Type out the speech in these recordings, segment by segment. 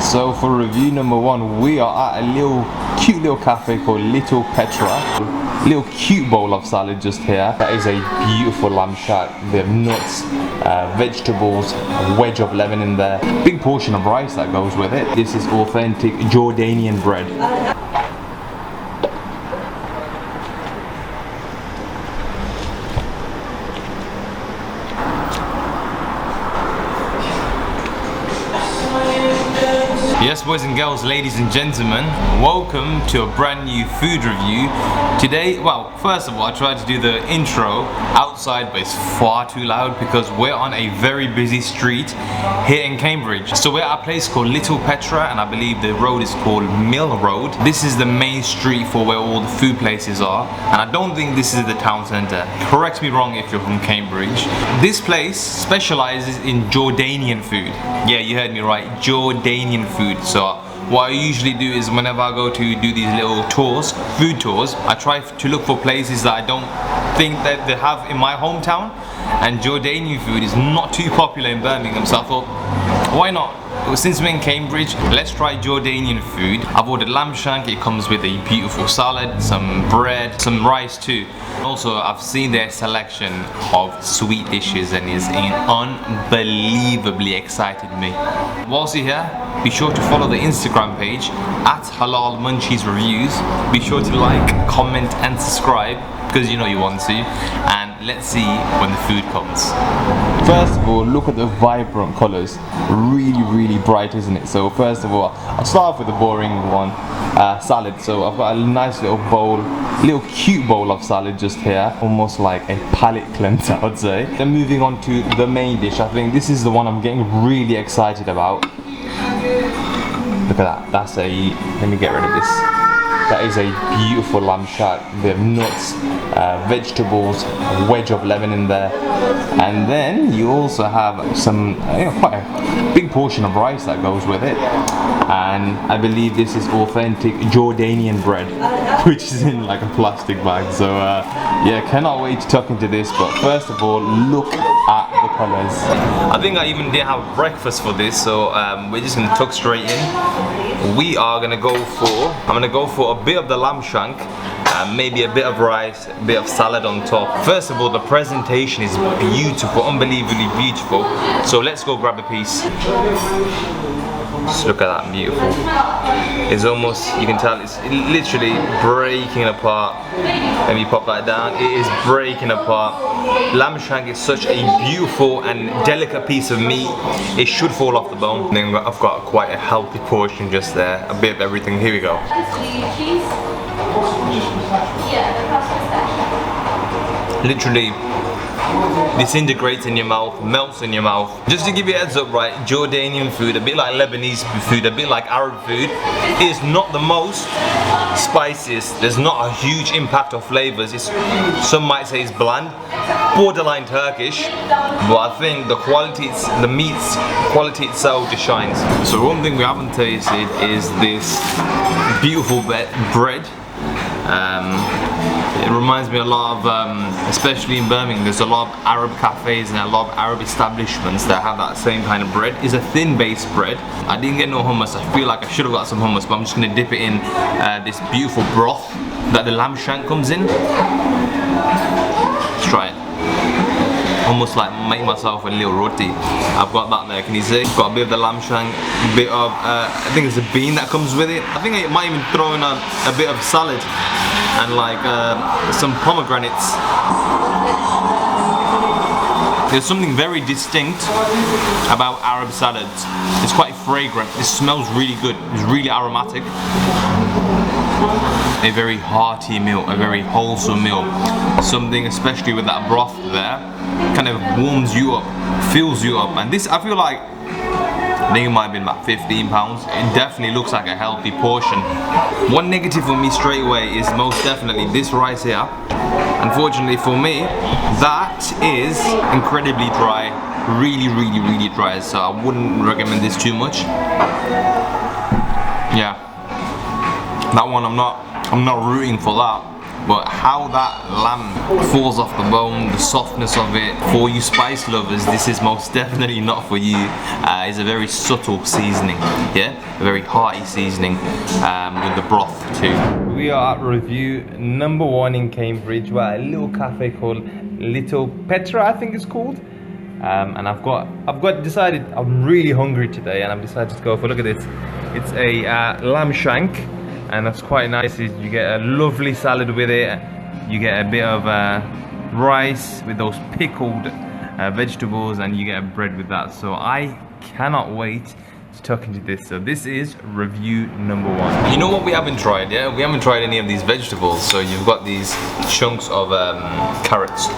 So for review number one, we are at a cute little cafe called Little Petra. Little cute bowl of salad just here. That is a beautiful lamb shank. They have nuts, vegetables, a wedge of lemon in there. Big portion of rice that goes with it. This is authentic Jordanian bread. Yes, boys and girls, ladies and gentlemen, welcome to a brand new food review. Today, well, first of all, I tried to do the intro outside, but it's far too loud because we're on a very busy street here in Cambridge. So we're at a place called Little Petra, and I believe the road is called Mill Road. This is the main street for where all the food places are, and I don't think this is the town centre. Correct me wrong if you're from Cambridge. This place specialises in Jordanian food. Yeah, you heard me right, Jordanian food. So what I usually do is whenever I go to do these little tours, food tours, I try to look for places that I don't think that they have in my hometown, and Jordanian food is not too popular in Birmingham, so I thought, why not? Since we're in Cambridge, let's try Jordanian food. I've ordered lamb shank. It comes with a beautiful salad, some bread, some rice too. Also, I've seen their selection of sweet dishes and it's unbelievably excited me. Whilst you're here, be sure to follow the Instagram page at Halal Munchies Reviews. Be sure to like, comment and subscribe because you know you want to, and let's see when the food comes. First of all, look at the vibrant colours. Really bright, isn't it? So first of all, I'll start off with the boring one, salad. So I've got a nice little bowl, little cute bowl of salad just here, almost like a palate cleanser, I would say. Then moving on to the main dish, I think this is the one I'm getting really excited about. Look at that, let me get rid of this. That is a beautiful lamb shank. They have nuts, vegetables, a wedge of lemon in there, and then you also have some, quite a big portion of rice that goes with it. And I believe this is authentic Jordanian bread, which is in like a plastic bag. So yeah, cannot wait to tuck into this. But first of all, look at the colours. I think I even didn't have breakfast for this, so we're just gonna tuck straight in. We are gonna go for, I'm gonna go for a bit of the lamb shank, maybe a bit of rice, a bit of salad on top. First of all, the presentation is beautiful, unbelievably beautiful. So let's go grab a piece. Just look at that, beautiful. It's almost, you can tell it's literally breaking apart. Let me pop that down. It is breaking apart. Lamb shank is such a beautiful and delicate piece of meat. It should fall off the bone. Then I've got quite a healthy portion just there. A bit of everything. Here we go. Literally disintegrates in your mouth, melts in your mouth. Just to give you a heads up, right, Jordanian food, a bit like Lebanese food, a bit like Arab food, is not the most spiciest. There's not a huge impact of flavors. Some might say it's bland, borderline Turkish, but I think the quality, the meat's quality itself just shines. So one thing we haven't tasted is this beautiful bread. It reminds me a lot of, especially in Birmingham, there's a lot of Arab cafes and a lot of Arab establishments that have that same kind of bread. It's a thin based bread. I didn't get no hummus. I feel like I should have got some hummus, but I'm just going to dip it in this beautiful broth that the lamb shank comes in. Let's try it. Almost like make myself a little roti. I've got that there, can you see? Got a bit of the lamb shank, a bit of, I think it's a bean that comes with it. I think I might even throw in a bit of salad and like some pomegranates. There's something very distinct about Arab salads. It's quite fragrant. It smells really good. It's really aromatic. A very hearty meal, a very wholesome meal. Something, especially with that broth there, kind of warms you up, fills you up. And this, I feel like, I think it might have been about £15. It definitely looks like a healthy portion. One negative for me straight away is most definitely this rice here. Unfortunately for me, that is incredibly dry. Really dry. So I wouldn't recommend this too much. Yeah. That one I'm not rooting for that. but how that lamb falls off the bone, the softness of it, for you spice lovers, this is most definitely not for you. It's a very subtle seasoning, yeah, a very hearty seasoning with the broth too. We are at review number 1 in Cambridge. We're at a little cafe called Little Petra, I think it's called. And I've decided I'm really hungry today, and I've decided to go for, look at this. It's a lamb shank, and that's quite nice. You get a lovely salad with it. You get a bit of rice with those pickled vegetables, and you get a bread with that. So I cannot wait to tuck into this. So this is review number 1. You know what we haven't tried, yeah? We haven't tried any of these vegetables. So you've got these chunks of carrots.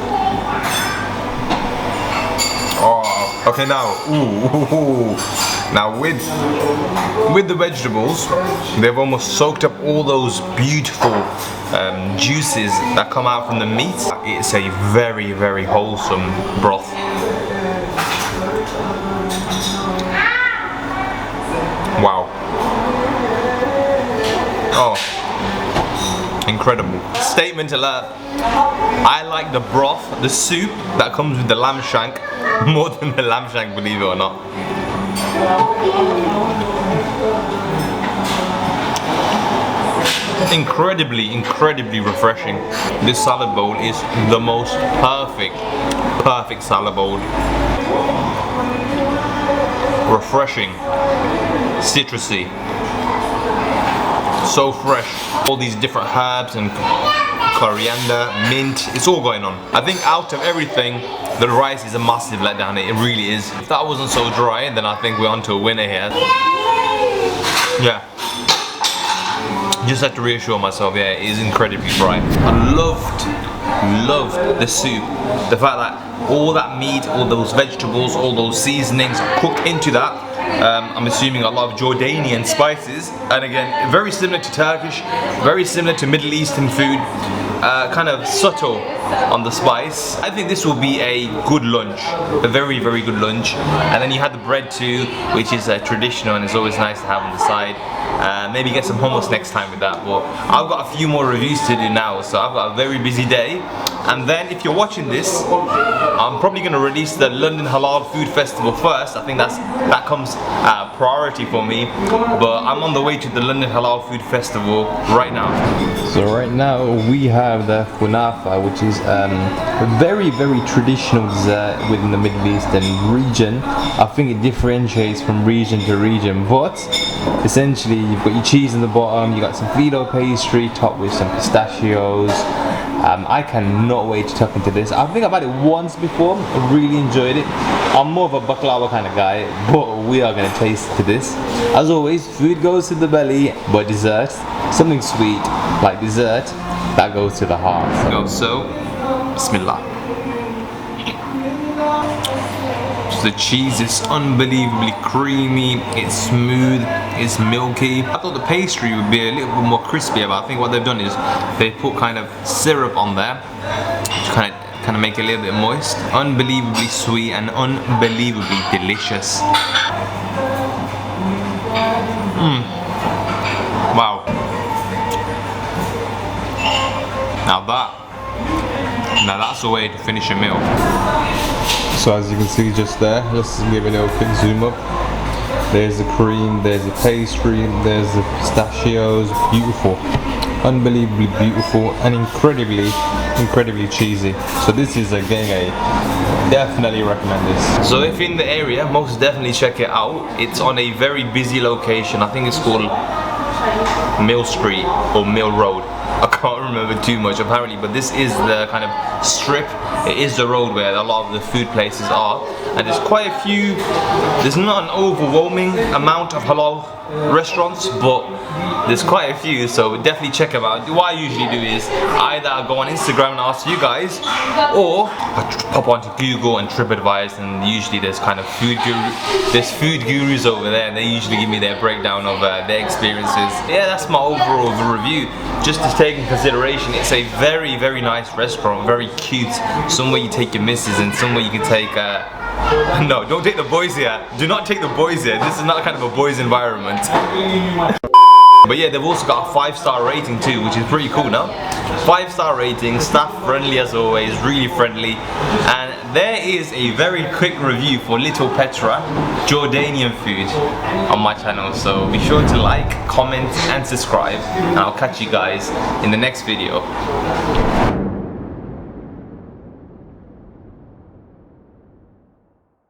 Oh, okay, now, now with the vegetables, they've almost soaked up all those beautiful juices that come out from the meat. It's a very, very wholesome broth. Wow. Oh, incredible. Statement alert. I like the broth, the soup that comes with the lamb shank more than the lamb shank, believe it or not. Incredibly, incredibly refreshing. This salad bowl is the most perfect salad bowl. Refreshing, citrusy, so fresh. All these different herbs and coriander, mint, it's all going on. I think out of everything, the rice is a massive letdown. It really is. If that wasn't so dry, then I think we're onto a winner here. Yeah. Just have to reassure myself, yeah, it is incredibly dry. I loved the soup. The fact that all that meat, all those vegetables, all those seasonings are cooked into that. I'm assuming a lot of Jordanian spices, and again, very similar to Turkish, very similar to Middle Eastern food, kind of subtle on the spice. I think this will be a good lunch, a very, very good lunch. And then you had the bread too, which is traditional and it's always nice to have on the side. Maybe get some hummus next time with that, but I've got a few more reviews to do now, so I've got a very busy day. And then if you're watching this, I'm probably going to release the London Halal Food Festival first. I think that comes priority for me, but I'm on the way to the London Halal Food Festival right now. So right now we have the KUNAFA, which is a very, very traditional dessert within the Middle Eastern region. I think it differentiates from region to region, but essentially you've got your cheese in the bottom, you got some phyllo pastry topped with some pistachios. I cannot wait to tuck into this. I think I've had it once before, I really enjoyed it. I'm more of a baklava kind of guy, but we are going to taste to this. As always, food goes to the belly, but dessert, something sweet like dessert, that goes to the heart. So bismillah. The cheese is unbelievably creamy, it's smooth, it's milky. I thought the pastry would be a little bit more crispy, but I think what they've done is they put kind of syrup on there to kind of make it a little bit moist. Unbelievably sweet and unbelievably delicious. Wow. Now that's the way to finish a meal. So as you can see just there, let's give it a little quick zoom up. There's the cream, there's the pastry, there's the pistachios. Beautiful, unbelievably beautiful, and incredibly cheesy. So this is again definitely recommend this. So if in the area, most definitely check it out. It's on a very busy location. I think it's called Mill Street or Mill Road. I can't remember too much apparently, but this is the kind of strip. It is the road where a lot of the food places are, and there's quite a few. There's not an overwhelming amount of halal restaurants, but there's quite a few, so definitely check them out. What I usually do is either I go on Instagram and ask you guys, or I pop onto Google and TripAdvisor, and usually there's kind of food gurus over there, and they usually give me their breakdown of their experiences. Yeah, that's my overall review. Just to take in consideration, it's a very, very nice restaurant, very cute, somewhere you take your missus and somewhere you can take no, don't take the boys here. Do not take the boys here. This is not kind of a boys environment. But yeah, they've also got a 5-star rating too, which is pretty cool now. 5-star rating, staff friendly as always, really friendly. And there is a very quick review for Little Petra Jordanian food on my channel. So be sure to like, comment and subscribe. And I'll catch you guys in the next video.